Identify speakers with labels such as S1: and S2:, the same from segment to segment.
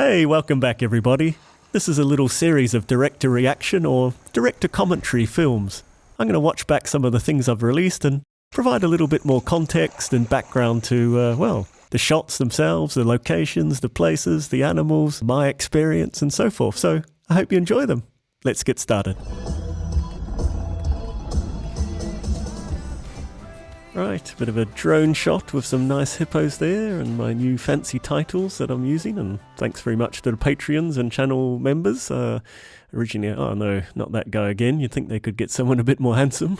S1: Hey, welcome back everybody. This is a little series of director reaction or director commentary films. I'm going to watch back some of the things I've released and provide a little bit more context and background to, the shots themselves, the locations, the places, the animals, my experience and so forth. So I hope you enjoy them. Let's get started. Right, a bit of a drone shot with some nice hippos there and my new fancy titles that I'm using, and thanks very much to the Patreons and channel members. Originally, oh no, not that guy again, you'd think they could get someone a bit more handsome.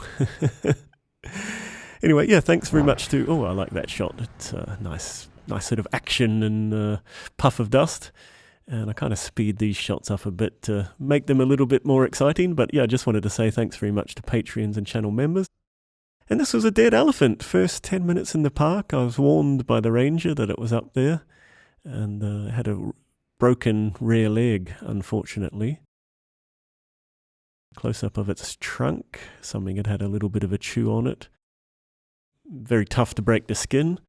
S1: Anyway, yeah, thanks very much to, oh I like that shot, it's nice sort of action and puff of dust. And I kind of speed these shots up a bit to make them a little bit more exciting, but yeah, I just wanted to say thanks very much to Patreons and channel members. And this was a dead elephant. First 10 minutes in the park, I was warned by the ranger that it was up there, and it had a broken rear leg, unfortunately. Close-up of its trunk, something had had a little bit of a chew on it. Very tough to break the skin.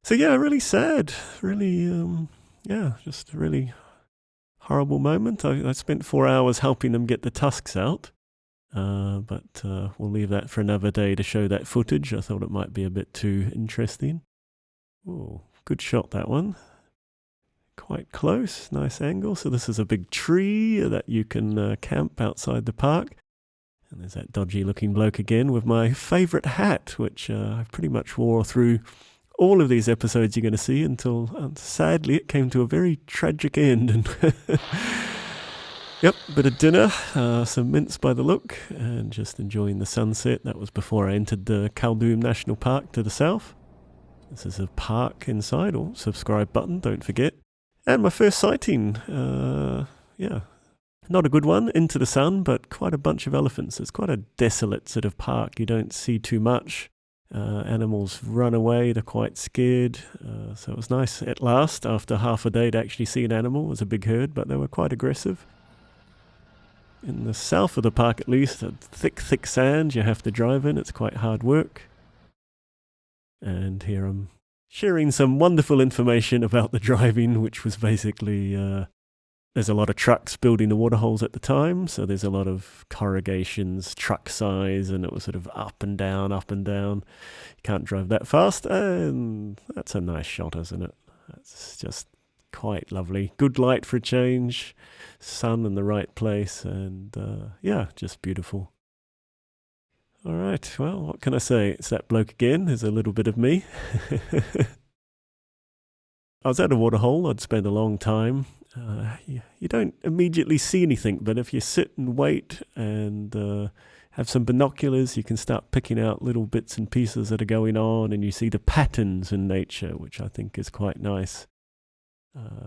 S1: So yeah, really sad. Really, just a really horrible moment. I spent 4 hours helping them get the tusks out. But we'll leave that for another day to show that footage. I thought it might be a bit too interesting. Oh, good shot, that one. Quite close, nice angle. So this is a big tree that you can camp outside the park. And there's that dodgy looking bloke again with my favourite hat, which I pretty much wore through all of these episodes you're going to see until, sadly, it came to a very tragic end. And yep, bit of dinner, some mince by the look, and just enjoying the sunset. That was before I entered the Caprivi National Park to the south. This is a park inside, or subscribe button, don't forget. And my first sighting, not a good one, into the sun, but quite a bunch of elephants. It's quite a desolate sort of park. You don't see too much. Animals run away, they're quite scared. So it was nice at last, after half a day, to actually see an animal. It was a big herd, but they were quite aggressive. In the south of the park, at least, thick sand you have to drive in. It's quite hard work. And here I'm sharing some wonderful information about the driving, which was basically, there's a lot of trucks building the waterholes at the time, so there's a lot of corrugations, truck size, and it was sort of up and down. You can't drive that fast, and that's a nice shot, isn't it? That's just quite lovely. Good light for a change, sun in the right place, and just beautiful. All right, well, what can I say? It's that bloke again. There's a little bit of me. I was at a waterhole. I'd spent a long time. You don't immediately see anything, but if you sit and wait and have some binoculars, you can start picking out little bits and pieces that are going on, and you see the patterns in nature, which I think is quite nice.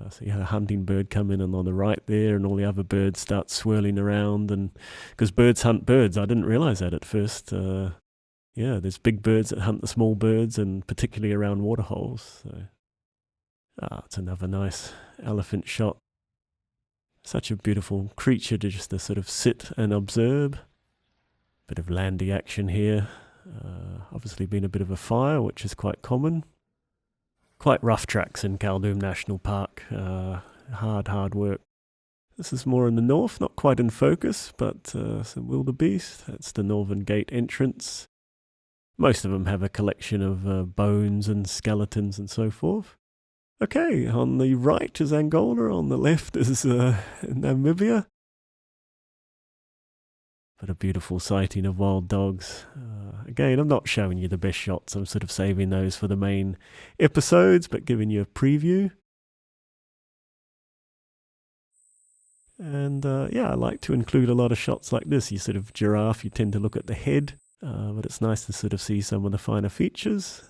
S1: So you had a hunting bird come in and on the right there, and all the other birds start swirling around, and because birds hunt birds, I didn't realize that at first. There's big birds that hunt the small birds, and particularly around waterholes. So, it's another nice elephant shot. Such a beautiful creature to just to sort of sit and observe. Bit of landy action here. Obviously been a bit of a fire, which is quite common. Quite rough tracks in Caprivi National Park. Hard work. This is more in the north, not quite in focus, but some wildebeest. That's the northern gate entrance. Most of them have a collection of bones and skeletons and so forth. Okay, on the right is Angola, on the left is Namibia. But a beautiful sighting of wild dogs. Again, I'm not showing you the best shots. I'm sort of saving those for the main episodes, but giving you a preview. And I like to include a lot of shots like this. You sort of giraffe, you tend to look at the head, but it's nice to sort of see some of the finer features.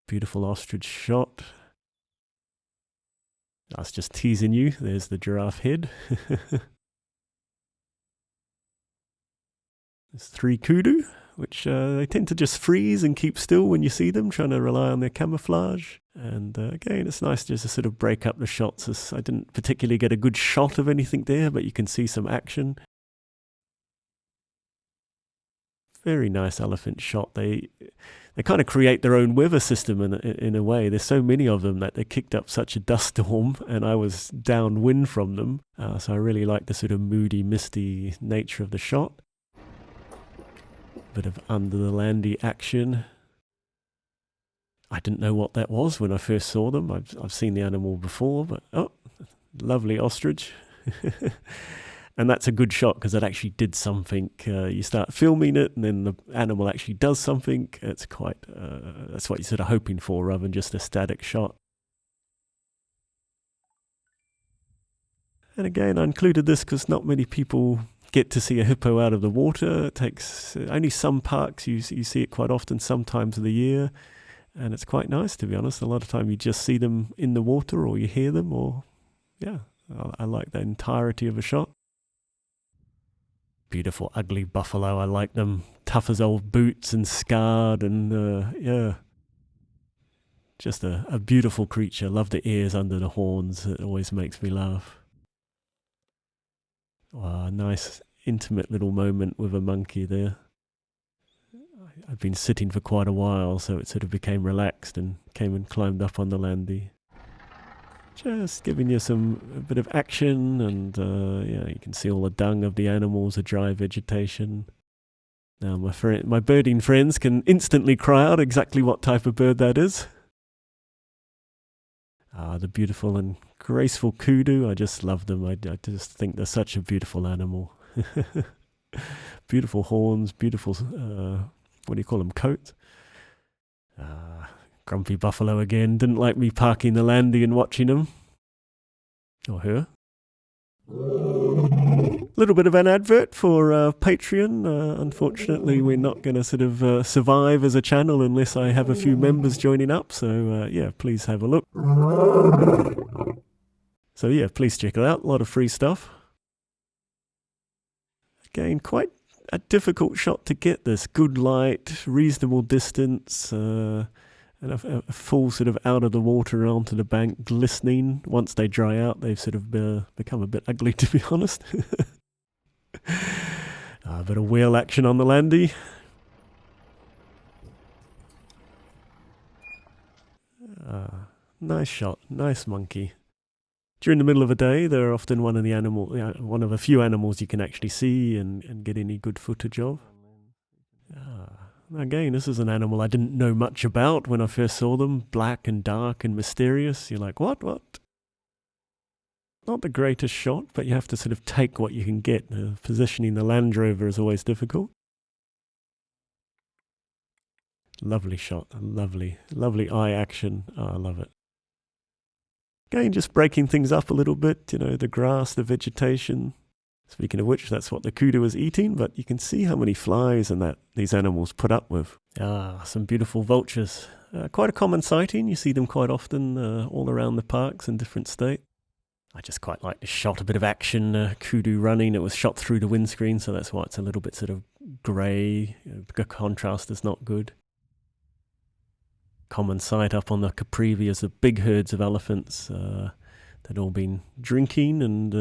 S1: Beautiful ostrich shot. I was just teasing you. There's the giraffe head. There's 3 kudu, which they tend to just freeze and keep still when you see them, trying to rely on their camouflage. And again, it's nice just to sort of break up the shots. I didn't particularly get a good shot of anything there, but you can see some action. Very nice elephant shot. they kind of create their own weather system in a way. There's so many of them that they kicked up such a dust storm, and I was downwind from them. So I really like the sort of moody, misty nature of the shot. Bit of under the landy action. I didn't know what that was when I first saw them. I've seen the animal before, but oh, lovely ostrich. And that's a good shot because it actually did something. You start filming it, and then the animal actually does something. It's quite, that's what you're sort of hoping for rather than just a static shot. And again, I included this because not many people get to see a hippo out of the water. It takes only some parks, you see it quite often, some times of the year. And it's quite nice, to be honest. A lot of time you just see them in the water or you hear them, or, yeah, I like the entirety of a shot. Beautiful, ugly buffalo. I like them. Tough as old boots and scarred, and yeah. Just a beautiful creature. Love the ears under the horns. It always makes me laugh. Wow, nice, intimate little moment with a monkey there. I've been sitting for quite a while, so it sort of became relaxed and came and climbed up on the landy. Just giving you a bit of action, and yeah, you can see all the dung of the animals, the dry vegetation. Now my birding friends can instantly cry out exactly what type of bird that is. The beautiful and graceful kudu. I just love them. I just think they're such a beautiful animal. Beautiful horns, beautiful, what do you call them, coat? Grumpy buffalo again. Didn't like me parking the landy and watching him. Or her. Little bit of an advert for Patreon. Unfortunately, we're not going to sort of survive as a channel unless I have a few members joining up. So yeah, please have a look. So yeah, please check it out. A lot of free stuff. Again, quite a difficult shot to get this. Good light, reasonable distance, and a full sort of out of the water onto the bank, glistening. Once they dry out, they've sort of become a bit ugly, to be honest. A bit of wheel action on the landy. Nice shot, nice monkey. During the middle of a day, they're often one of a few animals you can actually see and get any good footage of. Again, this is an animal I didn't know much about when I first saw them. Black and dark and mysterious. You're like, what? Not the greatest shot, but you have to sort of take what you can get. Positioning the Land Rover is always difficult. Lovely shot. Lovely eye action. Oh, I love it. Again, just breaking things up a little bit. The grass, the vegetation. Speaking of which, that's what the kudu is eating, but you can see how many flies and that these animals put up with. Some beautiful vultures. Quite a common sighting. You see them quite often all around the parks in different states. I just quite like the shot, a bit of action, kudu running. It was shot through the windscreen, so that's why it's a little bit sort of grey. The contrast is not good. Common sight up on the Caprivi is the big herds of elephants. They'd all been drinking, and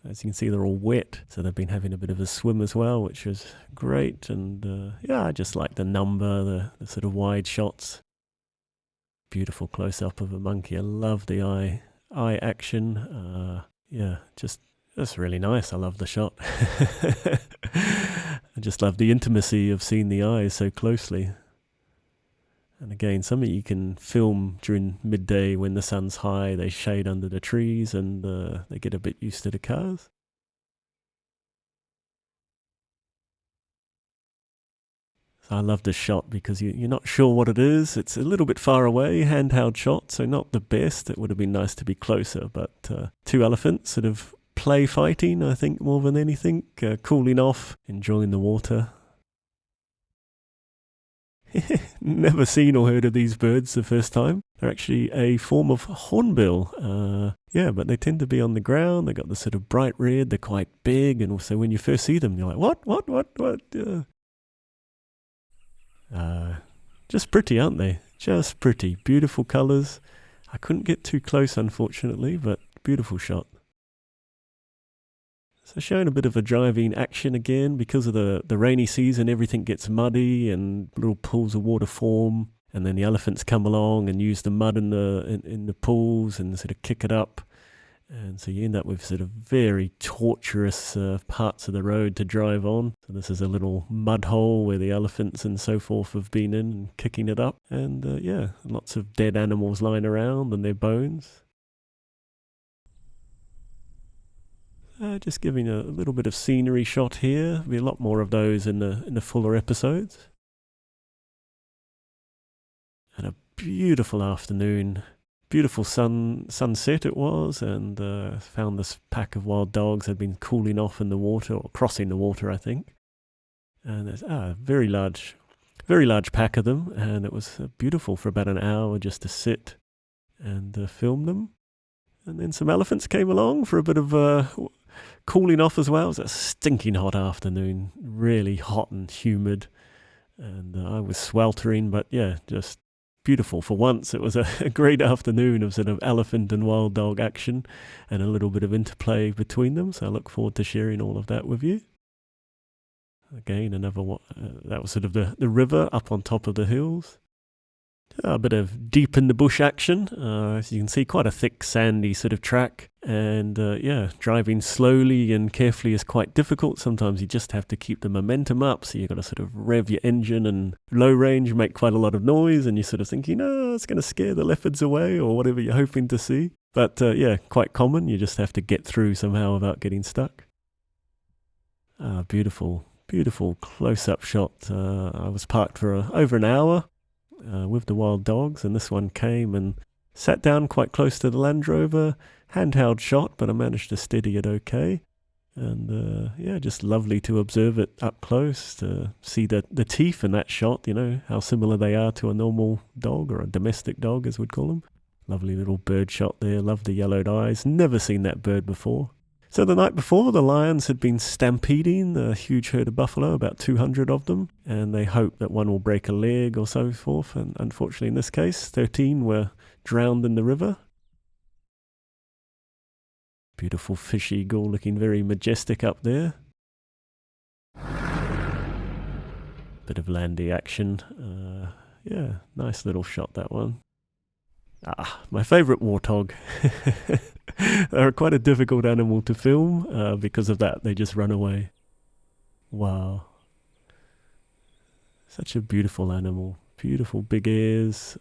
S1: as you can see, they're all wet. So they've been having a bit of a swim as well, which was great. And yeah, I just like the number, the sort of wide shots. Beautiful close-up of a monkey. I love the eye action. Yeah, that's really nice. I love the shot. I just love the intimacy of seeing the eyes so closely. And again, something you can film during midday when the sun's high. They shade under the trees, and they get a bit used to the cars. So I love this shot because you're not sure what it is. It's a little bit far away, handheld shot, so not the best. It would have been nice to be closer, but two elephants sort of play fighting, I think, more than anything, cooling off, enjoying the water. Never seen or heard of these birds the first time. They're actually a form of hornbill. Yeah, but they tend to be on the ground. They got the sort of bright red. They're quite big, and also when you first see them, you're like, what? Just pretty, aren't they? Just pretty. Beautiful colours. I couldn't get too close, unfortunately, but beautiful shot. So showing a bit of a driving action again. Because of the rainy season, everything gets muddy and little pools of water form. And then the elephants come along and use the mud in the pools and sort of kick it up. And so you end up with sort of very torturous parts of the road to drive on. So this is a little mud hole where the elephants and so forth have been in and kicking it up. And lots of dead animals lying around and their bones. Just giving a little bit of scenery shot here. There'll be a lot more of those in the fuller episodes. And a beautiful afternoon. Beautiful sunset it was, and found this pack of wild dogs had been cooling off in the water, or crossing the water, I think. And there's a very large pack of them, and it was beautiful for about an hour just to sit and film them. And then some elephants came along for a bit of cooling off as well. It was a stinking hot afternoon, really hot and humid, and I was sweltering, but yeah, just beautiful. For once, it was a great afternoon of sort of elephant and wild dog action and a little bit of interplay between them. So I look forward to sharing all of that with you. Again, another that was sort of the river up on top of the hills. A bit of deep in the bush action. As you can see, quite a thick, sandy sort of track. And driving slowly and carefully is quite difficult. Sometimes you just have to keep the momentum up. So you've got to sort of rev your engine, and low range make quite a lot of noise. And you're sort of thinking, it's going to scare the leopards away or whatever you're hoping to see. But quite common. You just have to get through somehow without getting stuck. Beautiful, beautiful close-up shot. I was parked for over an hour. With the wild dogs, and this one came and sat down quite close to the Land Rover. Handheld shot, but I managed to steady it okay. And just lovely to observe it up close, to see the teeth in that shot, how similar they are to a normal dog, or a domestic dog as we'd call them. Lovely little bird shot there, love the yellowed eyes, never seen that bird before. So the night before, the lions had been stampeding a huge herd of buffalo, about 200 of them, and they hope that one will break a leg or so forth. And unfortunately, in this case, 13 were drowned in the river. Beautiful fish eagle looking very majestic up there. Bit of landy action. Nice little shot, that one. My favourite warthog. They're quite a difficult animal to film. Because of that, they just run away. Wow. Such a beautiful animal. Beautiful big ears,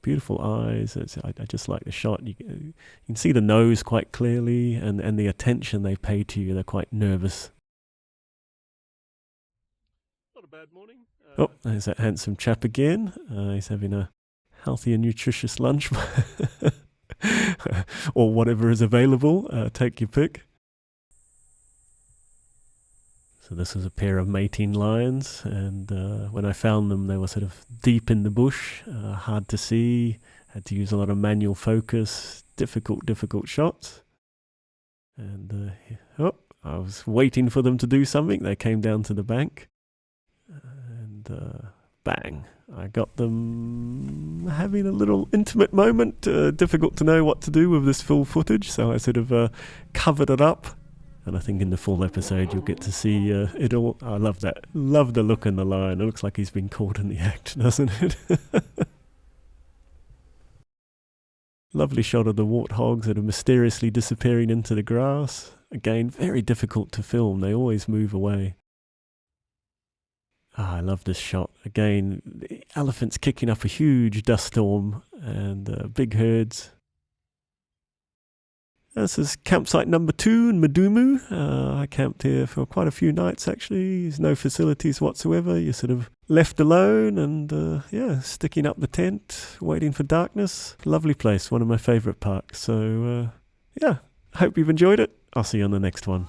S1: beautiful eyes. I just like the shot. You can see the nose quite clearly, and the attention they pay to you. They're quite nervous. Not a bad morning. There's that handsome chap again. He's having a healthy and nutritious lunch. Or whatever is available. Take your pick. So this was a pair of mating lions, and when I found them, they were sort of deep in the bush, hard to see, had to use a lot of manual focus, difficult shots. And I was waiting for them to do something. They came down to the bank, and bang, I got them having a little intimate moment. Difficult to know what to do with this full footage, so I sort of covered it up. And I think in the full episode you'll get to see it all. I love that. Love the look in the lion. It looks like he's been caught in the act, doesn't it? Lovely shot of the warthogs that are mysteriously disappearing into the grass. Again, very difficult to film. They always move away. I love this shot. Again, the elephants kicking up a huge dust storm, and big herds. This is campsite number 2 in Mudumu. I camped here for quite a few nights, actually. There's no facilities whatsoever. You're sort of left alone and, sticking up the tent, waiting for darkness. Lovely place, one of my favourite parks. So, hope you've enjoyed it. I'll see you on the next one.